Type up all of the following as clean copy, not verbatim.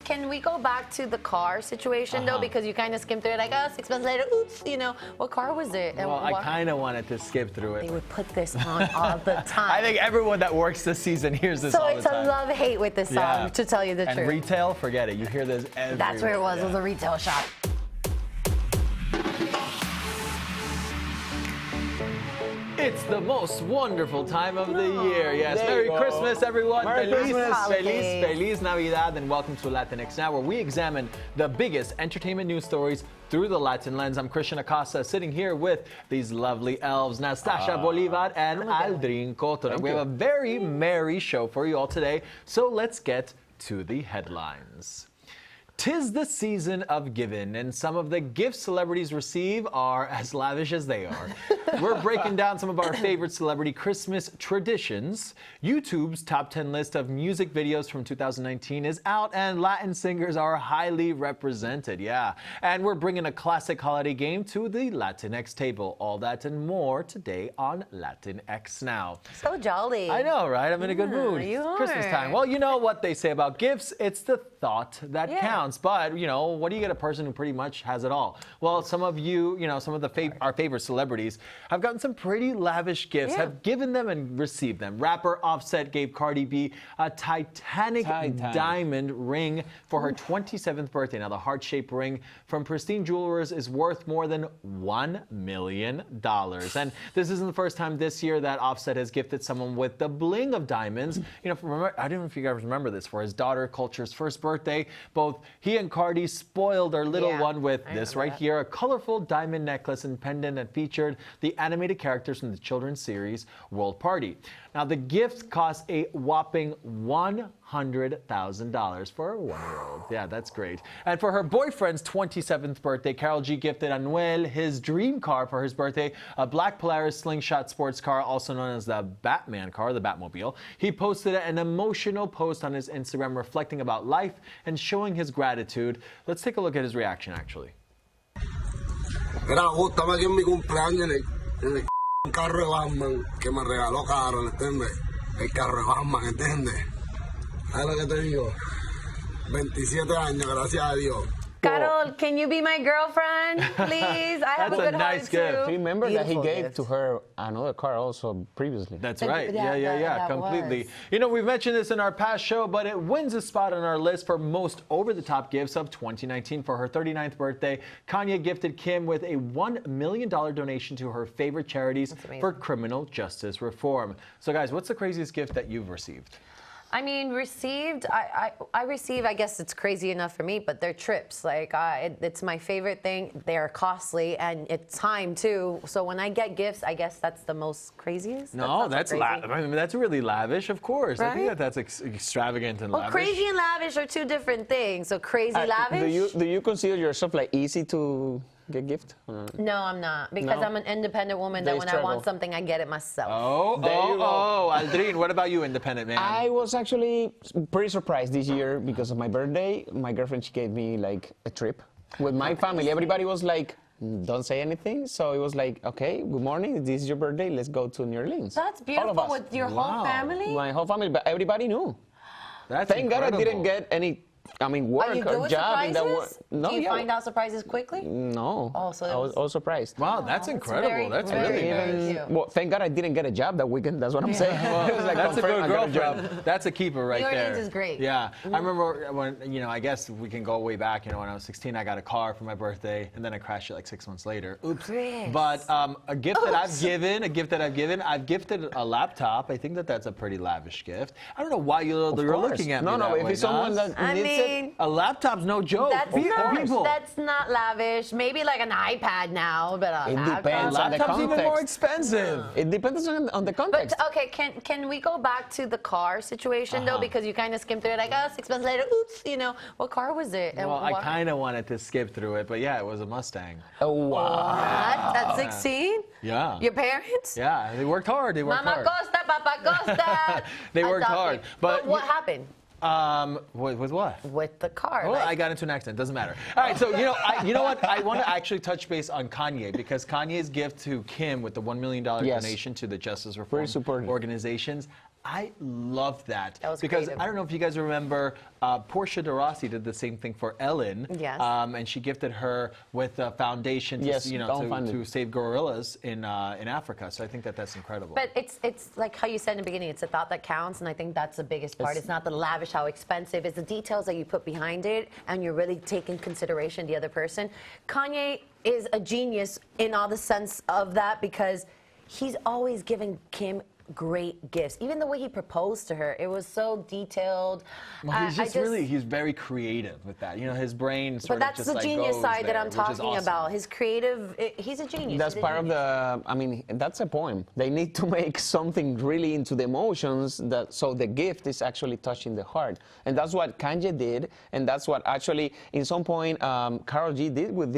Can we go back to the car situation though, because you kind of skimmed through it, like, oh, 6 months later, oops, you know, what car was it? And well, I kind of wanted to skip through it. They would put this on all the time. I think everyone that works this season hears this all the time. So it's a love-hate with this song, to tell you the truth. And retail, forget it. You hear this everywhere. That's where it was. It was a retail shop. It's the most wonderful time of the year. Yes, Merry Christmas, everyone. Merry Christmas. Feliz Navidad, and welcome to Latinx Now, where we examine the biggest entertainment news stories through the Latin lens. I'm Christian Acosta, sitting here with these lovely elves, Nastassja Bolivar and Aldrin Coto. We have a very merry show for you all today, so let's get to the headlines. 'Tis the season of giving, and some of the gifts celebrities receive are as lavish as they are. We're breaking down some of our favorite celebrity Christmas traditions. YouTube's top 10 list of music videos from 2019 is out, and Latin singers are highly represented, And we're bringing a classic holiday game to the Latinx table. All that and more today on Latinx Now. So jolly. I know, right? I'm in a good mood. You are. Christmas time. Well, you know what they say about gifts. It's the thought that counts. But, you know, what do you get a person who pretty much has it all? Well, some of you, some of our favorite celebrities have gotten some pretty lavish gifts, have given them and received them. Rapper Offset gave Cardi B a Titanic diamond ring for her 27th birthday. Now, the heart-shaped ring from Pristine Jewelers is worth more than $1 million. And this isn't the first time this year that Offset has gifted someone with the bling of diamonds. Remember, I don't know if you guys remember this, for his daughter Culture's first birthday, both he and Cardi spoiled our little one with this right here, a colorful diamond necklace and pendant that featured the animated characters from the children's series World Party. Now, the gift cost a whopping $100,000 for a 1-year-old. Yeah, that's great. And for her boyfriend's 27th birthday, Karol G gifted Anuel his dream car for his birthday, a black Polaris slingshot sports car, also known as the Batman car, the Batmobile. He posted an emotional post on his Instagram reflecting about life and showing his gratitude. Let's take a look at his reaction, actually. Era justo aquí en mi cumpleaños en el carro de Batman que me regaló Karol, ¿entiendes? El carro de Batman, ¿entiendes? ¿Sabes lo que te digo? 27 años, gracias a Dios. Karol, can you be my girlfriend, please? I have a good nice heart, gift. too. Remember that he gave to her another car also previously. That's right. Yeah, completely. We've mentioned this in our past show, but it wins a spot on our list for most over-the-top gifts of 2019. For her 39th birthday, Kanye gifted Kim with a $1 million donation to her favorite charities for criminal justice reform. So, guys, what's the craziest gift that you've received? I mean, I receive, I guess it's crazy enough for me, but they're trips. Like, it's my favorite thing. They're costly, and it's time, too. So when I get gifts, I guess that's the most craziest. No, that's really lavish, of course. Right? I think that's extravagant and lavish. Well, crazy and lavish are two different things. So crazy, lavish. Do you consider yourself like easy to get gift? No, I'm not, because I'm an independent woman that when I want something, I get it myself. Aldrin, what about you, independent man? I was actually pretty surprised this year because of my birthday. My girlfriend, she gave me like a trip with my family. Everybody was like, don't say anything. So it was like, okay, good morning. This is your birthday. Let's go to New Orleans. That's beautiful with your whole family. My whole family, but everybody knew. That's Thank God I didn't get any. work or job in that work. No, do you find out surprises quickly? No. Oh, so I was all surprised. Wow, that's incredible. That's really nice. Well, thank God I didn't get a job that weekend. That's what I'm saying. Well, it was like, that's a good girlfriend. That's a keeper right there. New Orleans is great. Yeah. I remember when, I guess we can go way back, when I was 16, I got a car for my birthday, and then I crashed it like 6 months later. Oops. But a gift that I've given, I've gifted a laptop. I think that's a pretty lavish gift. I don't know why you're looking at me that way. If it's someone that needs it. A laptop's no joke. That's not lavish. Maybe like an iPad now, but a laptop. Depends on the laptop's context. even more expensive. It depends on the context. But okay, can we go back to the car situation though, because you kind of skimmed through it, like, oh, 6 months later, oops, what car was it? Well, I kind of wanted to skip through it, but yeah, it was a Mustang. Oh wow! What? At 16? Yeah. Your parents? Yeah, they worked hard. Mama Costa, Papa Costa. They worked hard. But what happened? With what? With the car. Well, I got into an accident. Doesn't matter. All right, so you know what? I want to actually touch base on Kanye, because Kanye's gift to Kim with the $1 million donation to the Justice Reform organizations. I love that. That was because creative. I don't know if you guys remember, Portia de Rossi did the same thing for Ellen. Yes. And she gifted her with a foundation to, Yes, to save gorillas in Africa. So I think that that's incredible. But it's like how you said in the beginning, it's the thought that counts, and I think that's the biggest part. It's not the lavish, how expensive, it's the details that you put behind it, and you're really taking consideration the other person. Kanye is a genius in all the sense of that, because he's always giving Kim great gifts. Even the way he proposed to her, it was so detailed. Well, he's very creative with that. You know, his brain sort But of that's just the like genius goes side that there, I'm which is talking awesome. about. His creative, he's a genius. That's He's a part of genius. the, I mean, that's a poem. They need to make something really into the emotions, that so the gift is actually touching the heart. And that's what Kanye did, and that's what actually, in some point, Karol G did with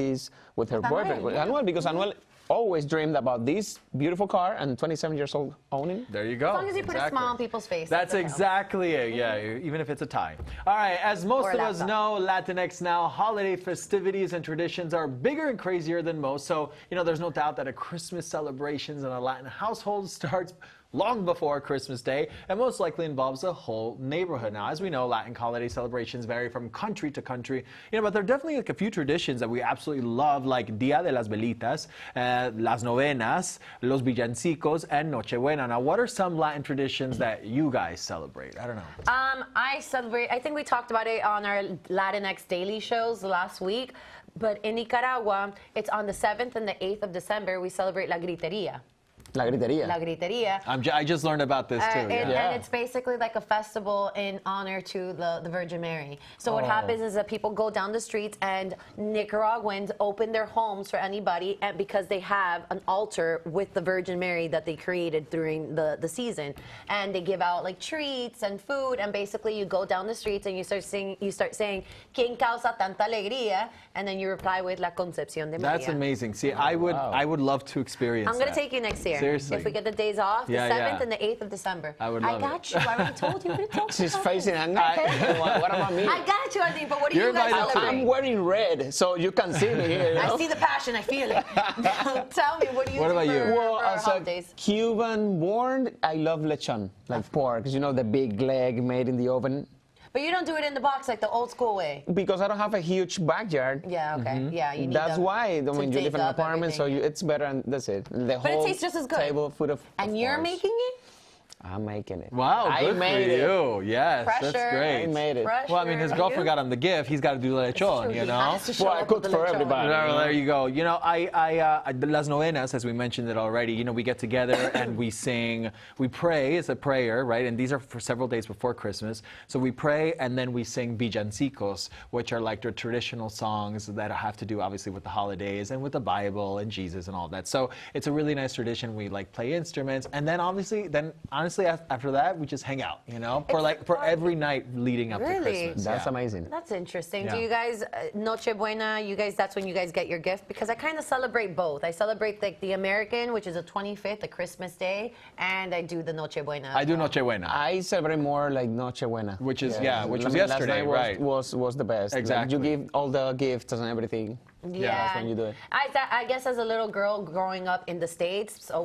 her boyfriend, with Anuel, because Anuel always dreamed about this beautiful car, and 27 years old owning. There you go. As long as you put a smile on people's faces. That's that helps. exactly it, yeah, even if it's a tie. All right, as most Or a of us laptop. know, Latinx Now holiday festivities and traditions are bigger and crazier than most. So, there's no doubt that a Christmas celebrations in a Latin household starts long before Christmas Day, and most likely involves a whole neighborhood. Now, as we know, Latin holiday celebrations vary from country to country, but there are definitely like a few traditions that we absolutely love, like Dia de las Velitas, las novenas, los villancicos, and Nochebuena. Now, what are some Latin traditions that you guys celebrate? I don't know. I celebrate, I think we talked about it on our Latinx daily shows last week, but in Nicaragua, it's on the 7th and the 8th of December, we celebrate La Griteria. La gritería. La Griteria. I just learned about this too. And it's basically like a festival in honor to the Virgin Mary. So what happens is that people go down the streets, and Nicaraguans open their homes for anybody, and because they have an altar with the Virgin Mary that they created during the season. And they give out like treats and food, and basically you go down the streets and you start saying, ¿Quién causa tanta alegría? And then you reply with La Concepción de María. That's amazing. See, I would love to experience I'm going that. to take you next year. Seriously. If we get the days off, the 7th and the 8th of December. I would love I got you. I already told you. She's facing anger. What about me? I got you, I think. But what do you guys invited too. I'm celebrate? wearing red, so you can see me here. I see the passion. I feel it. Tell me, what do you What do about you? for Well, as a holidays? Cuban born, I love lechon, like pork. The big leg made in the oven. But you don't do it in the box like the old school way. Because I don't have a huge backyard. Yeah, okay. Yeah, you need That's why, to when you live dig in an up apartment, so everything. it's better, and that's it. And the But it whole tastes just as good. table full of And you're course. making it? I'm making it. Wow, I good made for it. you. Yes, Pressure. that's great. I made it. Pressure. Well, I mean, his girlfriend got him the gift. He's got to do the lechon, He you know? has to show Well, I up cooked with the for lechon. everybody. Well, there you go. Las novenas, as we mentioned it already, we get together and we sing, we pray, it's a prayer, right? And these are for several days before Christmas. So we pray, and then we sing villancicos, which are like the traditional songs that have to do, obviously, with the holidays and with the Bible and Jesus and all that. So it's a really nice tradition. We like play instruments, and then honestly, after that, we just hang out, for every night leading up to Really? Christmas. That's Yeah. amazing. That's interesting. Yeah. Do you guys, Nochebuena, that's when you guys get your gift? Because I kind of celebrate both. I celebrate like the American, which is the 25th, the Christmas day, and I do the Nochebuena. I do Nochebuena. I celebrate more like Nochebuena. Which is- which I was mean, last yesterday, night right. was the best. Like, Exactly. you give all the gifts and everything. Yeah, that's when you do it. I guess as a little girl growing up in the States, so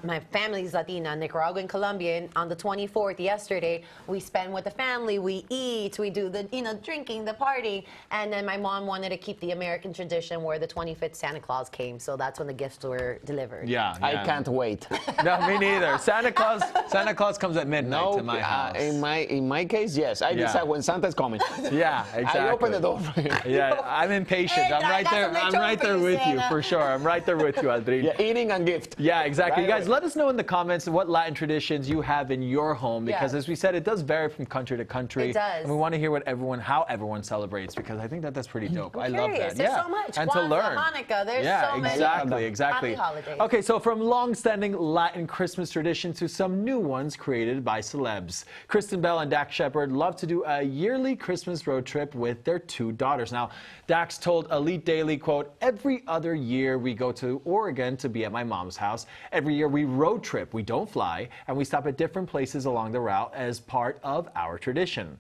my family's Latina, Nicaraguan, Colombian. On the 24th, yesterday, we spend with the family, we eat, we do the, drinking, the party. And then my mom wanted to keep the American tradition where the 25th Santa Claus came. So that's when the gifts were delivered. Yeah. I can't wait. No, me neither. Santa Claus comes at midnight No, to my house. in my case, yes. I Yeah. decide when Santa's coming. Yeah, exactly. I open the door for him. Yeah, I'm impatient. Hey, I'm I right got there. some I'm lechon right for there you, with you Santa. for sure. I'm right there with you, Aldrin. Yeah, eating and gift. Yeah, exactly. Right You guys, away. let us know in the comments what Latin traditions you have in your home, because Yeah. as we said, it does vary from country to country. It does. And we want to hear how everyone celebrates, because I think that's pretty dope. I love curious. that. There's yeah. so much. And to Kwanzaa, learn. Hanukkah, there's yeah, so many exactly. happy holidays. Okay, so from long-standing Latin Christmas traditions to some new ones created by celebs. Kristen Bell and Dax Shepard love to do a yearly Christmas road trip with their 2 daughters. Now, Dax told Elite Daily, quote, "Every other year we go to Oregon to be at my mom's house. Every year we road trip. We don't fly, and we stop at different places along the route as part of our tradition."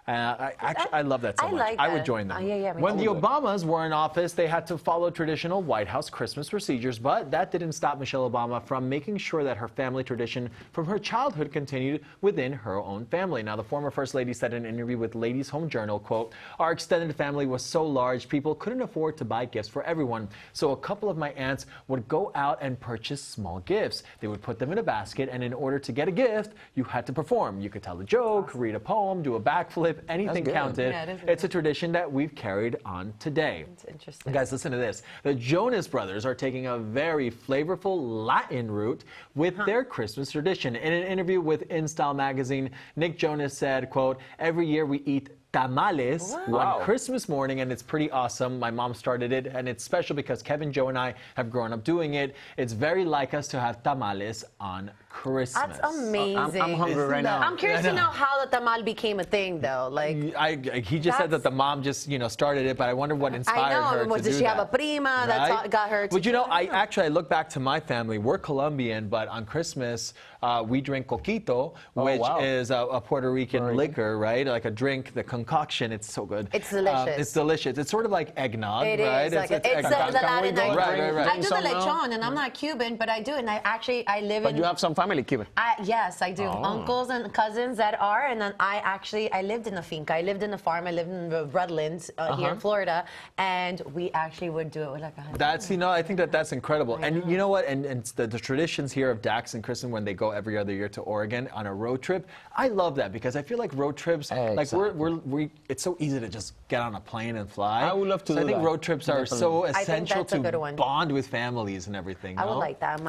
I love that so much. like I would that. join them. Yeah, me when the too. Obamas were in office, they had to follow traditional White House Christmas procedures, but that didn't stop Michelle Obama from making sure that her family tradition from her childhood continued within her own family. Now, the former First Lady said in an interview with Ladies Home Journal, quote, "Our extended family was so large, people couldn't afford to buy gifts for everyone. So a couple of my aunts would go out and purchase small gifts. They would put them in a basket, and in order to get a gift, you had to perform. You could tell a joke, read a poem, do a backflip, anything counted. Yeah, it is it's a tradition that we've carried on today." It's interesting. Guys, listen to this. The Jonas Brothers are taking a very flavorful Latin route with their Christmas tradition. In an interview with InStyle magazine, Nick Jonas said, quote, "Every year we eat tamales on Christmas morning, and it's pretty awesome. My mom started it, and it's special because Kevin, Joe, and I have grown up doing it. It's very like us to have tamales on Christmas." That's amazing. I'm hungry right now. I'm curious to know how the tamal became a thing, though. Like, He just said that the mom just, started it, but I wonder what inspired her to do that. Did she have a prima that got her to But I look back to my family. We're Colombian, but on Christmas, we drink coquito, which is a Puerto Rican liquor, right? Like a drink, the concoction. It's so good. It's delicious. It's delicious. It's sort of like eggnog, it right? Is. Like it's the Latin egg. Right. I do the lechon, and I'm not Cuban, but I do it. And I live in... But you have some family Cuban. Yes, I do. Uncles and cousins that are, and then I lived in a finca. I lived in a farm. I lived in the Redlands here in Florida, and we actually would do it with like a... That's, I think that's incredible. And you know what? And the traditions here of Dax and Kristen when they go every other year to Oregon on a road trip, I love that because I feel like road trips, like it's so easy to just get on a plane and fly. I would love to do I think that. road trips are so essential to one. bond with families and everything. I would like that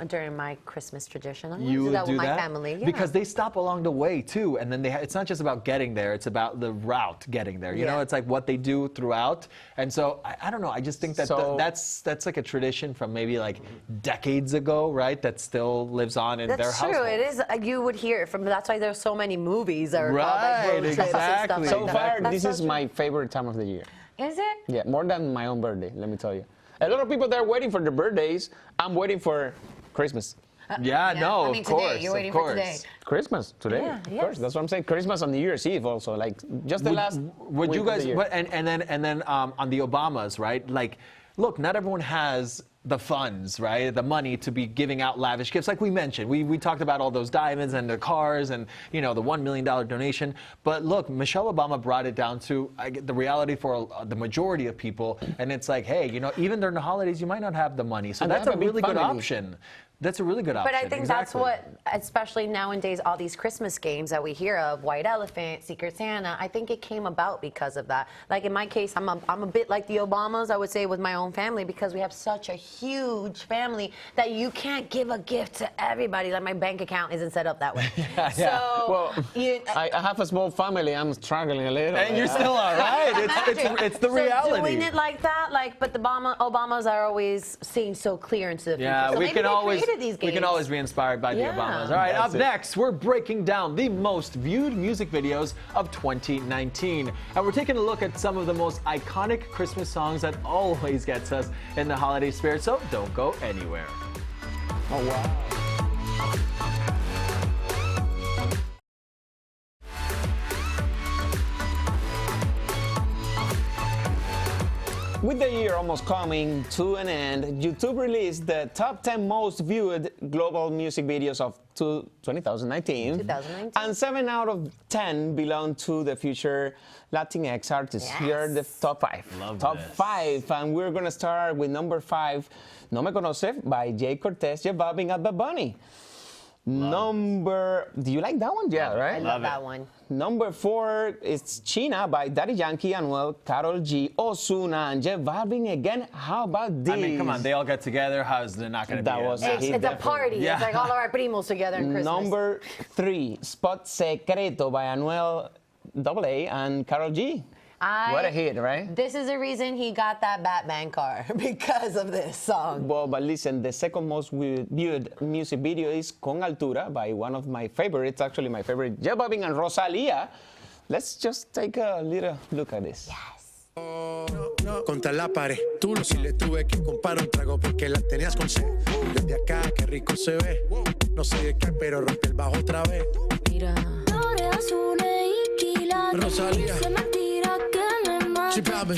during my Christmas tradition. I You do that would with do my that? family. Yeah. Because they stop along the way too, and then it's not just about getting there; it's about the route getting there. You know, it's like what they do throughout. And so I don't know. I just think that that's like a tradition from maybe like decades ago, right? That still lives on in their household. That's true. It is. You would hear it from. That's why there's so many movies that are called Right, like road trips and exactly. stuff like So that. far, That's this so is true. my favorite time of the year. Is it? Yeah, more than my own birthday, let me tell you. A lot of people that are waiting for their birthdays. I'm waiting for Christmas. Yeah, no, I mean, of course, today. You're waiting of for course. today. Christmas today, Yeah, of course. That's what I'm saying. Christmas on New Year's Eve also, like just the last. Would week you guys? Of the year. And then on the Obamas, right? Like, look, not everyone has the funds, right? The money to be giving out lavish gifts, like we mentioned. We talked about all those diamonds and the cars and the $1 million donation. But look, Michelle Obama brought it down to the reality for the majority of people, and it's like, hey, even during the holidays, you might not have the money, so And that's they a have a big really good family. option. That's a really good option. But I think exactly. that's what, especially nowadays, all these Christmas games that we hear of, White Elephant, Secret Santa, I think it came about because of that. Like in my case, I'm a bit like the Obamas, I would say, with my own family, because we have such a huge family that you can't give a gift to everybody. Like my bank account isn't set up that way. So, I have a small family. I'm struggling a little. And you're still all right. It's the reality. So doing it like that, but the Obamas are always seeing so clear into the future. Yeah, so we maybe can they always created these we can games. always be inspired by the Yeah. Obamas. All right, That's up it. next, we're breaking down the most viewed music videos of 2019, and we're taking a look at some of the most iconic Christmas songs that always gets us in the holiday spirit. So don't go anywhere. Oh wow. With the year almost coming to an end, YouTube released the top 10 most viewed global music videos of 2019. And 7 out of 10 belong to the future Latinx artists. Yes. Here are the top 5. Love top this. 5. And we're going to start with number 5, No Me Conoce by Jay Cortez, J Balvin, and Bad Bunny. Do you like that one? Yeah, I right? love that one. Number 4 is China by Daddy Yankee, Anuel, Karol G, Ozuna, and J Balvin again. How about this? I mean, come on, they all get together. How's there not going to be? That was a It's hit. a party. Yeah. It's like all of our primos together in Christmas. Number 3, Spot Secreto by Anuel AA and Karol G. What a hit, right? This is the reason he got that Batman car, because of this song. Well, but listen, the second most viewed music video is Con Altura by one of my favorites, actually my favorite, J Balvin and Rosalía. Let's just take a little look at this. Contra la pared, tú no si le tuve que comprar un trago porque la tenías con sed. Desde acá, qué rico se ve. No sé de qué, pero rompe el bajo otra vez. Mira. Flores azules y Rosalía. She poppin'.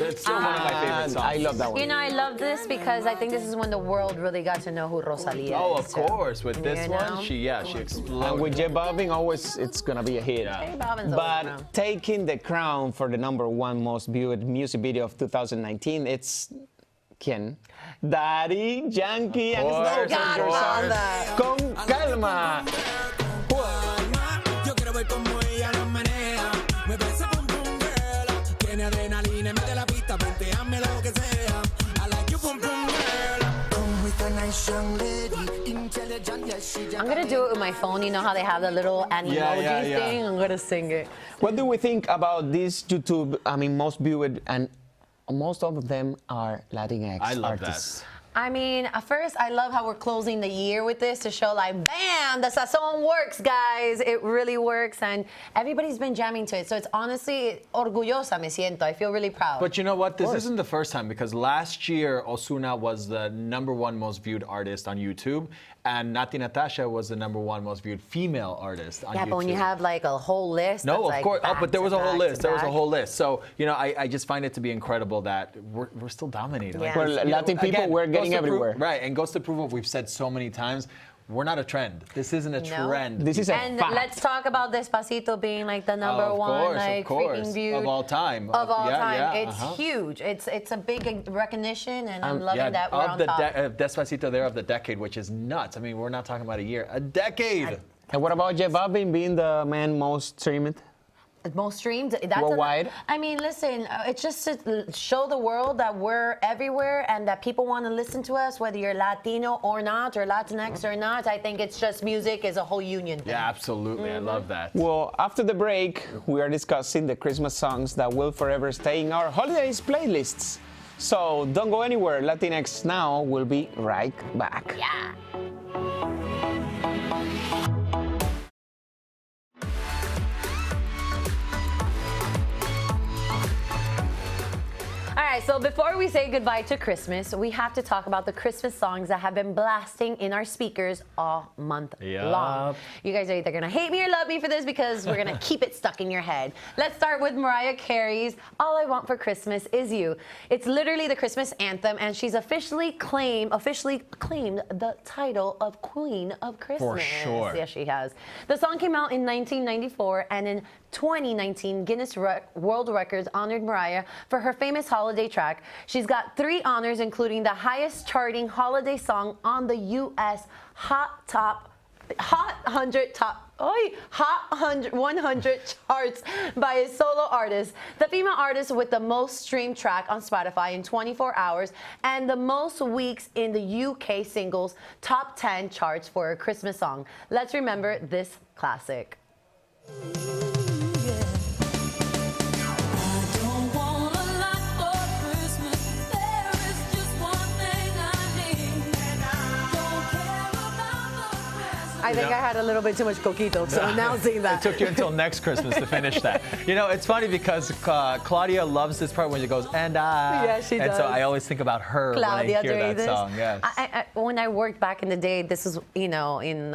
It's still one of my favorite songs. I love that one. You know, I love this because I think this is when the world really got to know who Rosalía Oh, is. of course. With this You one, know? she exploded. And with J Balvin, always it's gonna be a hit. J Balvin's always But around. taking the crown for the #1 most viewed music video of 2019, it's ¿quién? Daddy Yankee and course, Snow of God, Patrol love song, that. Con Calma. Yo quiero ver cómo ella lo menea. Me parece pum pum girl. Tiene adrenalina y mete la pista. Venteame lo que sea. I like you pum pum girl. Come with a nice young lady. Intelligent, yes, she I'm gonna do it with my phone. You know how they have the little emoji yeah. thing? I'm gonna sing it. What do we think about this YouTube? I mean, most viewed, and most of them are Latinx I love artists. I mean, at first, I love how we're closing the year with this to show, like, bam, the sazón works, guys. It really works, and everybody's been jamming to it. So it's honestly orgullosa, me siento. I feel really proud. But you know what? This isn't the first time because last year Ozuna was the #1 most viewed artist on YouTube, and Nastassja was the #1 most viewed female artist on YouTube. yeah, but when you have like a whole list, No, that's of like course. Oh, back but there to was a whole back to list. There was a back. whole list. So, you know, I just find it to be incredible that we're still dominating. Yeah. Well, you know, Latin people, again, we're goes getting to prove- everywhere. right, and goes to prove what we've said so many times. We're not a trend. This isn't a No. trend. This is a And fact. let's talk about Despacito being like the number of one, course, like of course. freaking viewed Of all time. Of all Yeah, time, yeah, it's huge. It's a big recognition, and I'm loving that we're of on the top. Despacito there of the decade, which is nuts. I mean, we're not talking about a year, a decade. And what about J Balvin being the man most streamed? Most streamed. That's Worldwide? I mean, listen, it's just to show the world that we're everywhere and that people want to listen to us, whether you're Latino or not, or Latinx or not. I think it's just music is a whole union thing. Yeah, absolutely. I love that. Well, after the break, we are discussing the Christmas songs that will forever stay in our holidays playlists. So don't go anywhere. Latinx Now will be right back. Yeah. All right, so before we say goodbye to Christmas, we have to talk about the Christmas songs that have been blasting in our speakers all month long. You guys are either gonna hate me or love me for this because we're gonna keep it stuck in your head. Let's start with Mariah Carey's All I Want for Christmas Is You. It's literally the Christmas anthem, and she's officially claimed the title of Queen of Christmas. For sure. Yes, she has. The song came out in 1994, and in 2019, Guinness World Records honored Mariah for her famous holiday track. She's got 3 honors, including the highest charting holiday song on the U.S. Hot 100 charts by a solo artist, the female artist with the most streamed track on Spotify in 24 hours, and the most weeks in the UK singles top 10 charts for a Christmas song. Let's remember this classic. I think I had a little bit too much coquito, so announcing that. It took you until next Christmas to finish that. You know, it's funny because Claudia loves this part when she goes, and I. Yeah, she and does. so I always think about her Claudia when I hear doing that this. song. Yes. When I worked back in the day, this is, you know, in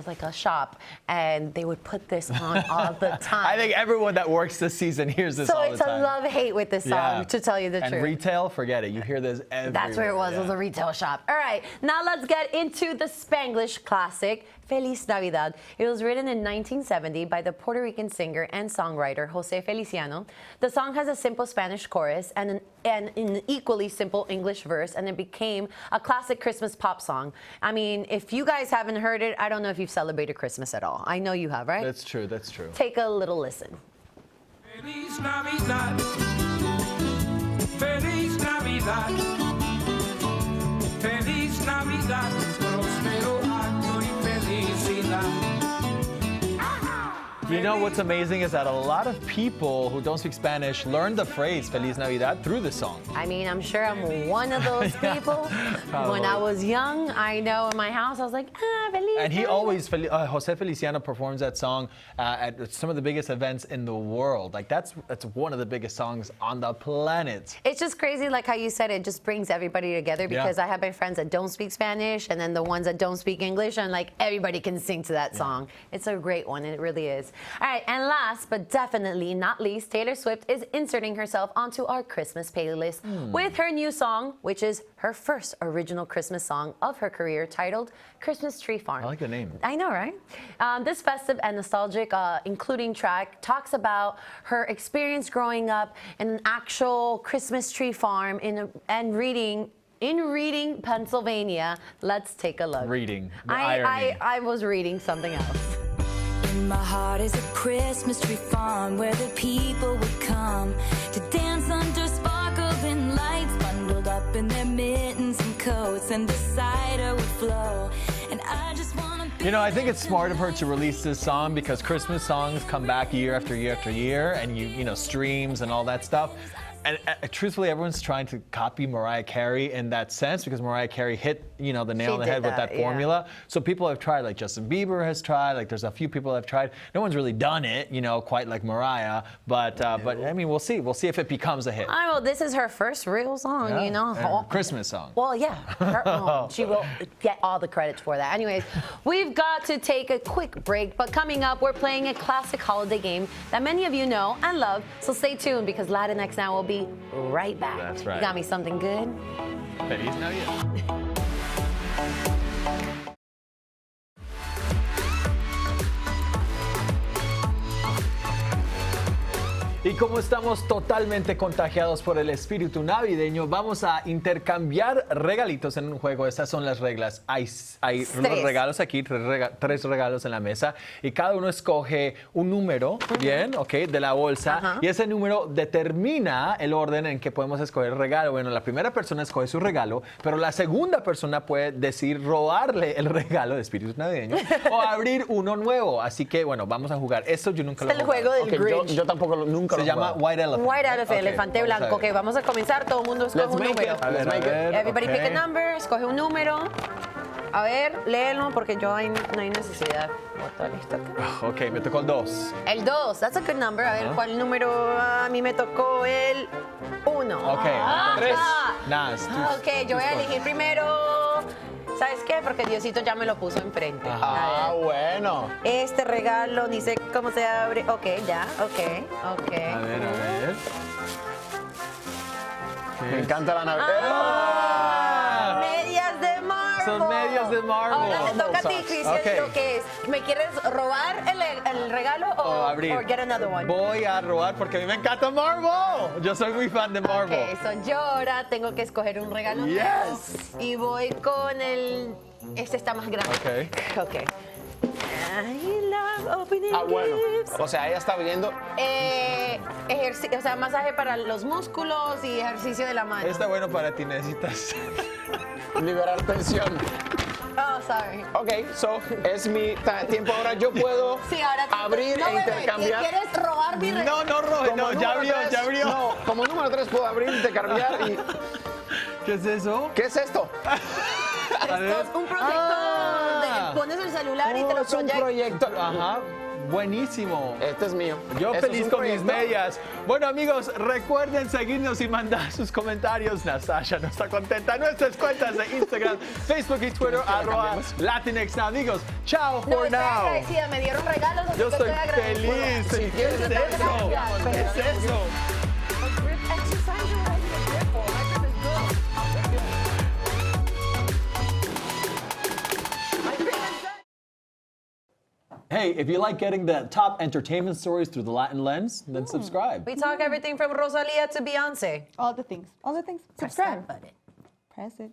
like a shop, and they would put this on all the time. I think everyone that works this season hears this so all the it's time. a love-hate with this song, Yeah. to tell you the and truth. retail, forget it. You hear this everywhere. That's where it was. It was a retail shop. All right, now let's get into the Spanglish classic, Feliz Navidad. It was written in 1970 by the Puerto Rican singer and songwriter Jose Feliciano. The song has a simple Spanish chorus and an equally simple English verse, and it became a classic Christmas pop song. I mean, if you guys haven't heard it, I don't know if you've celebrated Christmas at all. I know you have, right? That's true. That's true. Take a little listen. Feliz Navidad. Feliz Navidad. Feliz Navidad. Prospero año y felicidad. You know what's amazing is that a lot of people who don't speak Spanish learn the phrase Feliz Navidad through the song. I mean, I'm sure I'm one of those people. When I was young, I know in my house, I was like, Feliz And he Navidad. always, Jose Feliciano performs that song at some of the biggest events in the world. Like that's one of the biggest songs on the planet. It's just crazy, like how you said, it just brings everybody together because I have my friends that don't speak Spanish and then the ones that don't speak English, and like everybody can sing to that song. It's a great one, it really is. All right, and last but definitely not least, Taylor Swift is inserting herself onto our Christmas playlist with her new song, which is her first original Christmas song of her career, titled Christmas Tree Farm. I like the name. I know, right? This festive and nostalgic, including track, talks about her experience growing up in an actual Christmas tree farm in Reading, Pennsylvania. Let's take a look. Reading. The irony. I was reading something else. In my heart is a Christmas tree farm where the people would come to dance under sparkling lights, bundled up in their mittens and coats, and the cider would flow. And I just want to. You know, I think it's smart of her to release this song because Christmas songs come back year after year after year, and you know, streams and all that stuff. And truthfully, everyone's trying to copy Mariah Carey in that sense because Mariah Carey hit, you know, the nail on the head with that formula. So people have tried, like Justin Bieber has tried, like there's a few people that have tried. No one's really done it, you know, quite like Mariah. But I mean, we'll see. We'll see if it becomes a hit. Well, this is her first real song, you know. Christmas song. Well, yeah. She will get all the credit for that. Anyways, we've got to take a quick break. But coming up, we're playing a classic holiday game that many of you know and love. So stay tuned because Latinx Now will be right back. That's right. You got me something good? Feliz Navidad. Y como estamos totalmente contagiados por el espíritu navideño, vamos a intercambiar regalitos en un juego. Estas son las reglas. Hay unos regalos aquí, tres regalos en la mesa, y cada uno escoge un número, bien, ok, de la bolsa, y ese número determina el orden en que podemos escoger el regalo. Bueno, la primera persona escoge su regalo, pero la segunda persona puede decidir robarle el regalo de espíritu navideño o abrir uno nuevo. Así que, bueno, vamos a jugar. Esto yo nunca lo he jugado. El juego del Grinch. Yo tampoco nunca Se llama White Elephant. White Elephant, elefante blanco. Ok, vamos a comenzar. Todo el mundo escoge un número. Let's make it. Everybody pick a number, escoge un número. A ver, léelo porque no hay necesidad. ¿Listo? Ok, me tocó el 2. El 2, that's a good number. A ver, ¿cuál número? A mí me tocó el 1. Ok, 3. Nas. Ok, yo voy a elegir primero. ¿Sabes qué? Porque Diosito ya me lo puso enfrente. Ah, bueno. Este regalo, ni sé cómo se abre. Ok, ya, ok. A ver. Me encanta la Navidad. Medias de marble. Son medias de marble. Ahora te toca a ti, Christian, Ok. lo que es. ¿Me quieres robar el regalo o abrir? or get another one? Voy a robar porque a mí me encanta Marvel. Yo soy muy fan de Marvel. Ok, so yo ahora tengo que escoger un regalo. Yes. Y voy con el... Este está más grande. Ok. I love opening Bueno. gifts. O sea, ella está viendo. O sea, masaje para los músculos y ejercicio de la mano. Está bueno para ti, necesitas. Liberar tensión. Oh, sorry. Ok, so es mi tiempo ahora. Yo puedo Sí, ahora abrir no, e bebé, intercambiar. ¿Quieres robar mi regalo? No, roje, Como no, ya número tres, abrió. No, como número 3 puedo abrir, intercambiar y. ¿Qué es eso? ¿Qué es esto? A ver. Esto es un proyector donde pones el celular y te lo Es un proyectas. proyecto. Ajá. Buenísimo. Este es mío. Yo Esto es feliz un con mis proyecto. medias. Bueno, amigos, recuerden seguirnos y mandar sus comentarios. Nastassja no está contenta. Nuestras cuentas de Instagram, Facebook y Twitter, @Latinx Now. Amigos, ciao No, for estoy now. agradecida, me dieron regalos, así Yo que estoy agradecida. feliz. Si ¿Qué quieres, es te eso? gracias. ¿Qué es eso? Grip exercise, you're ready to grip. My grip is good. My grip is good. Hey, if you like getting the top entertainment stories through the Latin lens, then subscribe. We talk everything from Rosalia to Beyonce. All the things. All the things. Press Subscribe. that button. Press it.